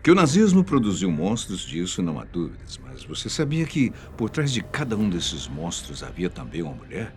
Que o nazismo produziu monstros, disso não há dúvidas, mas você sabia que por trás de cada um desses monstros havia também uma mulher?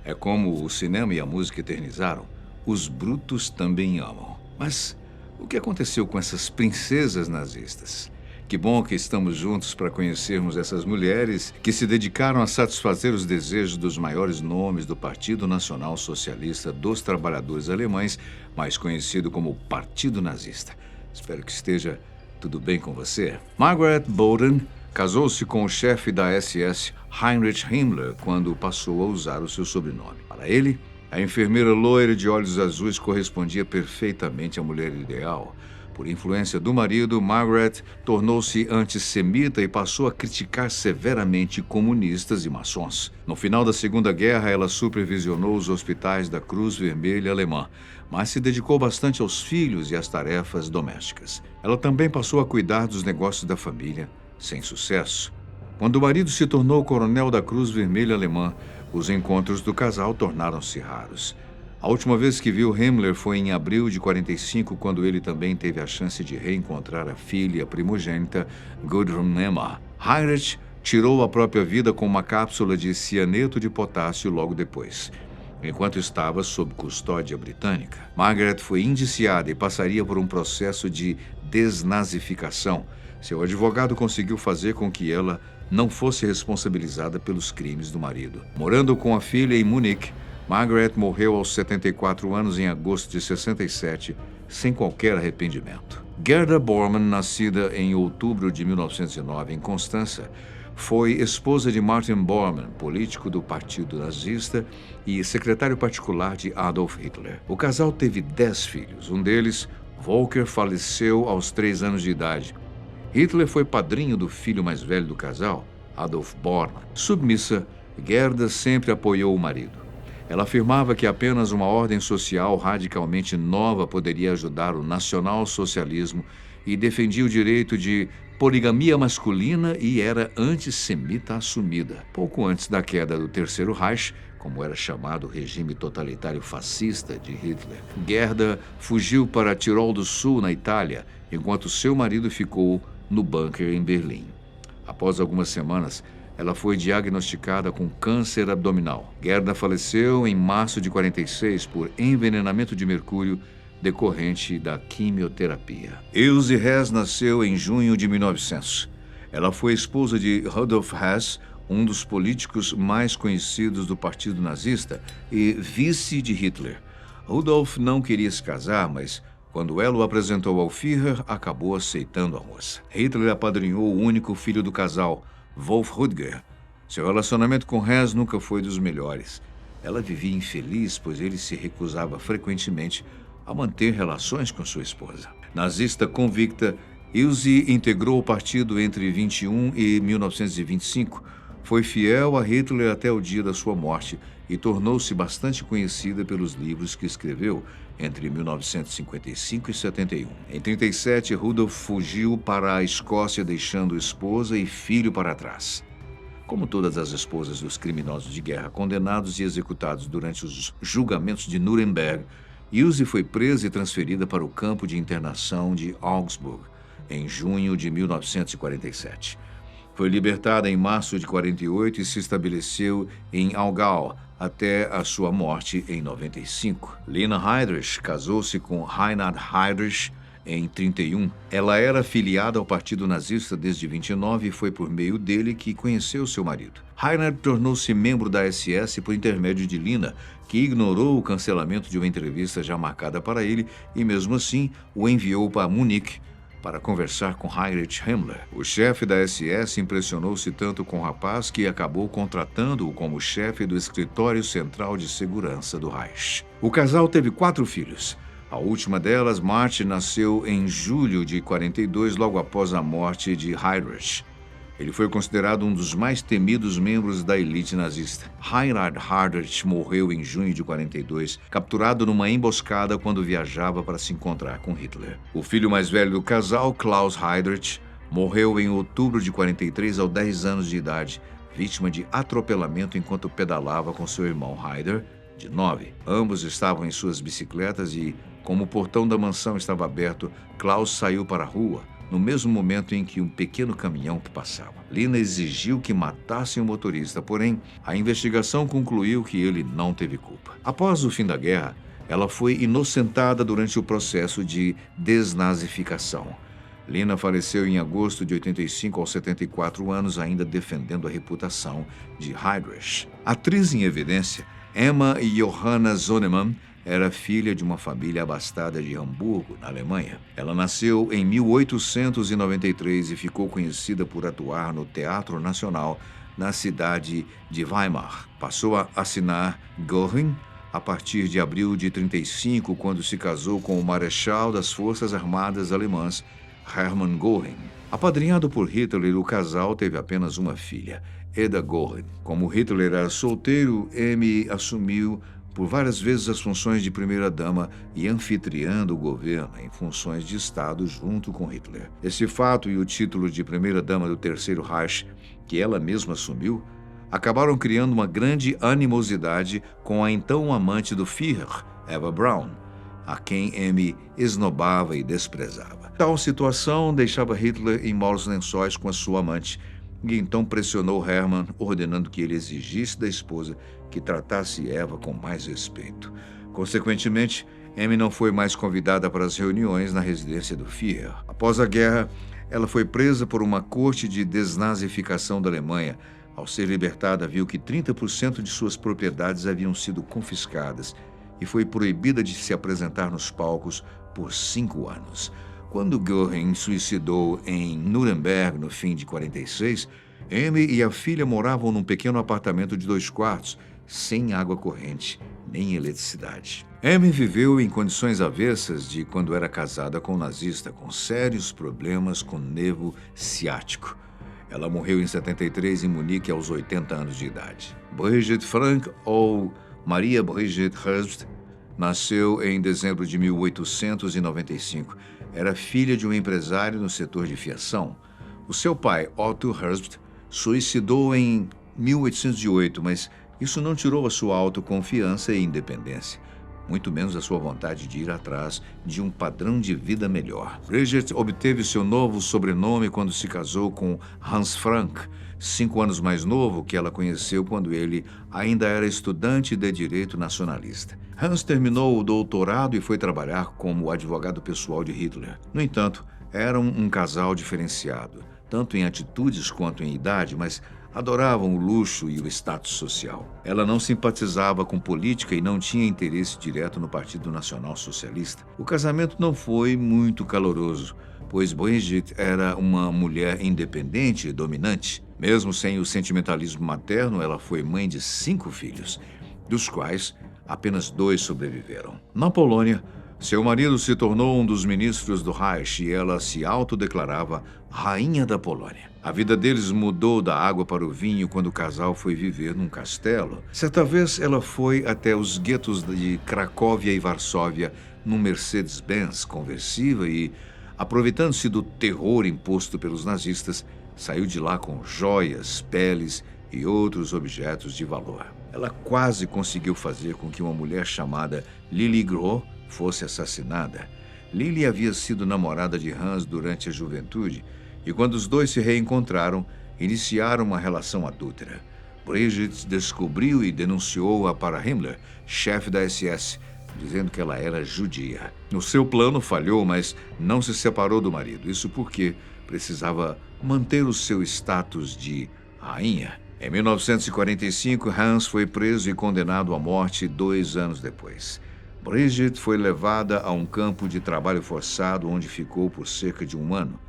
É como o cinema e a música eternizaram. Os brutos também amam. Mas o que aconteceu com essas princesas nazistas? Que bom que estamos juntos para conhecermos essas mulheres que se dedicaram a satisfazer os desejos dos maiores nomes do Partido Nacional Socialista dos Trabalhadores Alemães, mais conhecido como Partido Nazista. Espero que esteja tudo bem com você? Margaret Boden casou-se com o chefe da SS, Heinrich Himmler, quando passou a usar o seu sobrenome. Para ele, a enfermeira loira de olhos azuis correspondia perfeitamente à mulher ideal. Por influência do marido, Margaret tornou-se antissemita e passou a criticar severamente comunistas e maçons. No final da Segunda Guerra, ela supervisionou os hospitais da Cruz Vermelha Alemã, mas se dedicou bastante aos filhos e às tarefas domésticas. Ela também passou a cuidar dos negócios da família, sem sucesso. Quando o marido se tornou coronel da Cruz Vermelha Alemã, os encontros do casal tornaram-se raros. A última vez que viu Himmler foi em abril de 45, quando ele também teve a chance de reencontrar a filha primogênita, Gudrun Emma. Heinrich tirou a própria vida com uma cápsula de cianeto de potássio logo depois. Enquanto estava sob custódia britânica, Margaret foi indiciada e passaria por um processo de desnazificação. Seu advogado conseguiu fazer com que ela não fosse responsabilizada pelos crimes do marido. Morando com a filha em Munique, Margaret morreu aos 74 anos em agosto de 67, sem qualquer arrependimento. Gerda Bormann, nascida em outubro de 1909 em Constança, foi esposa de Martin Bormann, político do Partido Nazista e secretário particular de Adolf Hitler. O casal teve 10 filhos. Um deles, Volker, faleceu aos 3 anos de idade. Hitler foi padrinho do filho mais velho do casal, Adolf Bormann. Submissa, Gerda sempre apoiou o marido. Ela afirmava que apenas uma ordem social radicalmente nova poderia ajudar o nacional-socialismo e defendia o direito de poligamia masculina e era antissemita assumida. Pouco antes da queda do Terceiro Reich, como era chamado o regime totalitário fascista de Hitler, Gerda fugiu para Tirol do Sul, na Itália, enquanto seu marido ficou no bunker em Berlim. Após algumas semanas, ela foi diagnosticada com câncer abdominal. Gerda faleceu em março de 46 por envenenamento de mercúrio decorrente da quimioterapia. Ilse Hess nasceu em junho de 1900. Ela foi esposa de Rudolf Hess, um dos políticos mais conhecidos do Partido Nazista e vice de Hitler. Rudolf não queria se casar, mas quando ela o apresentou ao Führer, acabou aceitando a moça. Hitler apadrinhou o único filho do casal, Wolf Rüdiger. Seu relacionamento com Hess nunca foi dos melhores. Ela vivia infeliz, pois ele se recusava frequentemente a manter relações com sua esposa. Nazista convicta, Ilse integrou o partido entre 21 e 1925. Foi fiel a Hitler até o dia da sua morte e tornou-se bastante conhecida pelos livros que escreveu entre 1955 e 71. Em 37, Rudolf fugiu para a Escócia, deixando esposa e filho para trás. Como todas as esposas dos criminosos de guerra condenados e executados durante os julgamentos de Nuremberg, Ilse foi presa e transferida para o campo de internação de Augsburg, em junho de 1947. Foi libertada em março de 48 e se estabeleceu em Aargau até a sua morte em 95. Lina Heydrich casou-se com Reinhard Heydrich em 31. Ela era afiliada ao Partido Nazista desde 29 e foi por meio dele que conheceu seu marido. Reinhard tornou-se membro da SS por intermédio de Lina, que ignorou o cancelamento de uma entrevista já marcada para ele e, mesmo assim, o enviou para Munique para conversar com Heinrich Himmler. O chefe da SS impressionou-se tanto com o rapaz que acabou contratando-o como chefe do Escritório Central de Segurança do Reich. O casal teve 4 filhos. A última delas, Martin, nasceu em julho de 42, logo após a morte de Heinrich. Ele foi considerado um dos mais temidos membros da elite nazista. Reinhard Heydrich morreu em junho de 42, capturado numa emboscada quando viajava para se encontrar com Hitler. O filho mais velho do casal, Klaus Heydrich, morreu em outubro de 43 aos 10 anos de idade, vítima de atropelamento enquanto pedalava com seu irmão Heider, de 9. Ambos estavam em suas bicicletas e, como o portão da mansão estava aberto, Klaus saiu para a rua, no mesmo momento em que um pequeno caminhão passava. Lina exigiu que matassem o motorista, porém, a investigação concluiu que ele não teve culpa. Após o fim da guerra, ela foi inocentada durante o processo de desnazificação. Lina faleceu em agosto de 85 aos 74 anos, ainda defendendo a reputação de Heydrich. Atriz em evidência, Emma Johanna Zonemann era filha de uma família abastada de Hamburgo, na Alemanha. Ela nasceu em 1893 e ficou conhecida por atuar no Teatro Nacional na cidade de Weimar. Passou a assinar Göring a partir de abril de 35, quando se casou com o marechal das Forças Armadas Alemãs, Hermann Göring. Apadrinhado por Hitler, o casal teve apenas uma filha, Eda Göring. Como Hitler era solteiro, Emmy assumiu por várias vezes as funções de primeira-dama e anfitriã do governo em funções de Estado junto com Hitler. Esse fato e o título de primeira-dama do Terceiro Reich, que ela mesma assumiu, acabaram criando uma grande animosidade com a então amante do Führer, Eva Braun, a quem Emmy esnobava e desprezava. Tal situação deixava Hitler em maus lençóis com a sua amante, e então pressionou Hermann, ordenando que ele exigisse da esposa que tratasse Eva com mais respeito. Consequentemente, Emmy não foi mais convidada para as reuniões na residência do Führer. Após a guerra, ela foi presa por uma corte de desnazificação da Alemanha. Ao ser libertada, viu que 30% de suas propriedades haviam sido confiscadas e foi proibida de se apresentar nos palcos por 5 anos. Quando Göring suicidou em Nuremberg no fim de 46, Emmy e a filha moravam num pequeno apartamento de 2 quartos, sem água corrente nem eletricidade. Emmy viveu em condições avessas de quando era casada com um nazista, com sérios problemas com nervo ciático. Ela morreu em 73 em Munique aos 80 anos de idade. Brigitte Frank, ou Maria Brigitte Herbst, nasceu em dezembro de 1895. Era filha de um empresário no setor de fiação. O seu pai, Otto Herbst, suicidou em 1808, mas isso não tirou a sua autoconfiança e independência, muito menos a sua vontade de ir atrás de um padrão de vida melhor. Brigitte obteve seu novo sobrenome quando se casou com Hans Frank, 5 anos mais novo, que ela conheceu quando ele ainda era estudante de direito nacionalista. Hans terminou o doutorado e foi trabalhar como advogado pessoal de Hitler. No entanto, eram um casal diferenciado, tanto em atitudes quanto em idade, mas adoravam o luxo e o status social. Ela não simpatizava com política e não tinha interesse direto no Partido Nacional Socialista. O casamento não foi muito caloroso, pois Brigitte era uma mulher independente e dominante. Mesmo sem o sentimentalismo materno, ela foi mãe de 5 filhos, dos quais apenas 2 sobreviveram. Na Polônia, seu marido se tornou um dos ministros do Reich e ela se autodeclarava rainha da Polônia. A vida deles mudou da água para o vinho quando o casal foi viver num castelo. Certa vez ela foi até os guetos de Cracóvia e Varsóvia num Mercedes-Benz conversível e, aproveitando-se do terror imposto pelos nazistas, saiu de lá com joias, peles e outros objetos de valor. Ela quase conseguiu fazer com que uma mulher chamada Lily Groh fosse assassinada. Lily havia sido namorada de Hans durante a juventude e quando os dois se reencontraram, iniciaram uma relação adúltera. Brigitte descobriu e denunciou-a para Himmler, chefe da SS, dizendo que ela era judia. O seu plano falhou, mas não se separou do marido. Isso porque precisava manter o seu status de rainha. Em 1945, Hans foi preso e condenado à morte 2 anos depois. Brigitte foi levada a um campo de trabalho forçado, onde ficou por cerca de 1 ano.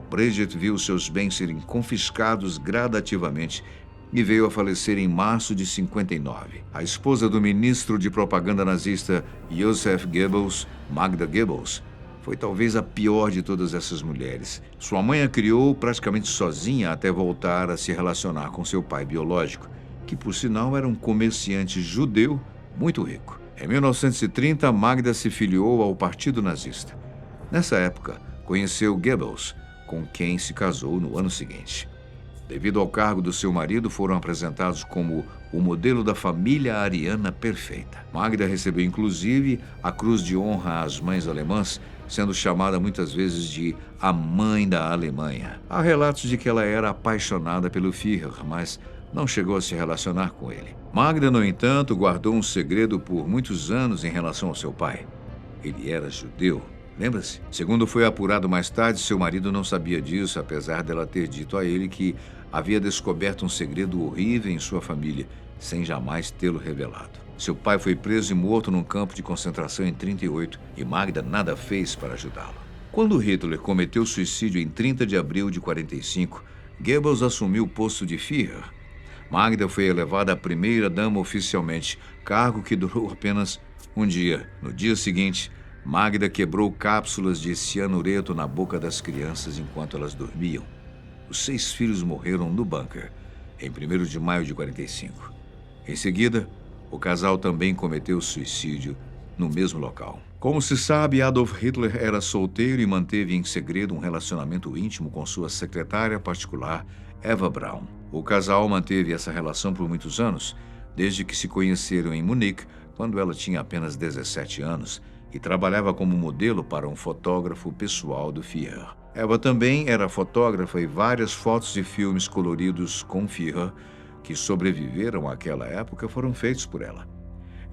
Brigitte viu seus bens serem confiscados gradativamente e veio a falecer em março de 59. A esposa do ministro de propaganda nazista Joseph Goebbels, Magda Goebbels, foi talvez a pior de todas essas mulheres. Sua mãe a criou praticamente sozinha até voltar a se relacionar com seu pai biológico, que por sinal era um comerciante judeu muito rico. Em 1930, Magda se filiou ao Partido Nazista. Nessa época, conheceu Goebbels, com quem se casou no ano seguinte. devido ao cargo do seu marido, foram apresentados como o modelo da família ariana perfeita. Magda recebeu inclusive a Cruz de Honra às Mães Alemãs, sendo chamada muitas vezes de a mãe da Alemanha. Há relatos de que ela era apaixonada pelo Führer, mas não chegou a se relacionar com ele. Magda, no entanto, guardou um segredo por muitos anos em relação ao seu pai. Ele era judeu. Lembra-se? Segundo foi apurado mais tarde, seu marido não sabia disso, apesar dela ter dito a ele que havia descoberto um segredo horrível em sua família, sem jamais tê-lo revelado. Seu pai foi preso e morto num campo de concentração em 38 e Magda nada fez para ajudá-lo. Quando Hitler cometeu suicídio em 30 de abril de 45, Goebbels assumiu o posto de Führer. Magda foi elevada a primeira-dama oficialmente, cargo que durou apenas um dia. No dia seguinte, Magda quebrou cápsulas de cianureto na boca das crianças enquanto elas dormiam. Os 6 filhos morreram no bunker, em 1º de maio de 45. Em seguida, o casal também cometeu suicídio no mesmo local. Como se sabe, Adolf Hitler era solteiro e manteve em segredo um relacionamento íntimo com sua secretária particular, Eva Braun. O casal manteve essa relação por muitos anos, desde que se conheceram em Munique, quando ela tinha apenas 17 anos, e trabalhava como modelo para um fotógrafo pessoal do Führer. Eva também era fotógrafa e várias fotos de filmes coloridos com Führer que sobreviveram àquela época foram feitos por ela.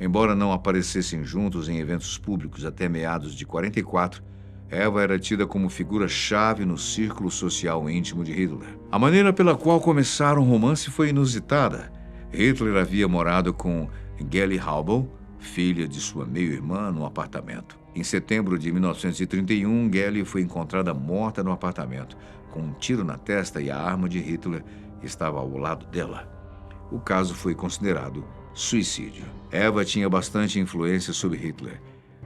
Embora não aparecessem juntos em eventos públicos até meados de 44, Eva era tida como figura-chave no círculo social íntimo de Hitler. A maneira pela qual começaram o romance foi inusitada. Hitler havia morado com Geli Haubel, filha de sua meio-irmã, no apartamento. Em setembro de 1931, Geli foi encontrada morta no apartamento, com um tiro na testa e a arma de Hitler estava ao lado dela. O caso foi considerado suicídio. Eva tinha bastante influência sobre Hitler.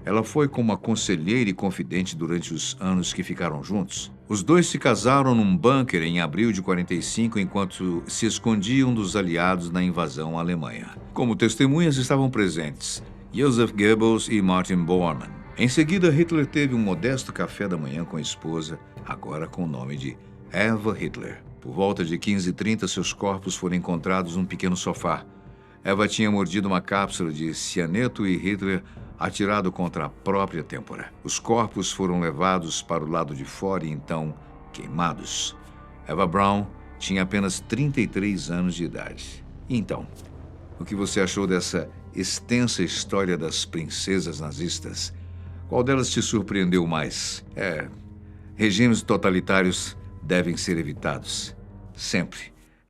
Ela foi como uma conselheira e confidente durante os anos que ficaram juntos. Os dois se casaram num bunker em abril de 45, enquanto se escondiam dos aliados na invasão à Alemanha. Como testemunhas estavam presentes Joseph Goebbels e Martin Bormann. Em seguida, Hitler teve um modesto café da manhã com a esposa, agora com o nome de Eva Hitler. Por volta de 15h30, seus corpos foram encontrados num pequeno sofá. Eva tinha mordido uma cápsula de cianeto e Hitler atirado contra a própria têmpora. Os corpos foram levados para o lado de fora e então queimados. Eva Braun tinha apenas 33 anos de idade. E então, o que você achou dessa extensa história das princesas nazistas? Qual delas te surpreendeu mais? Regimes totalitários devem ser evitados. Sempre.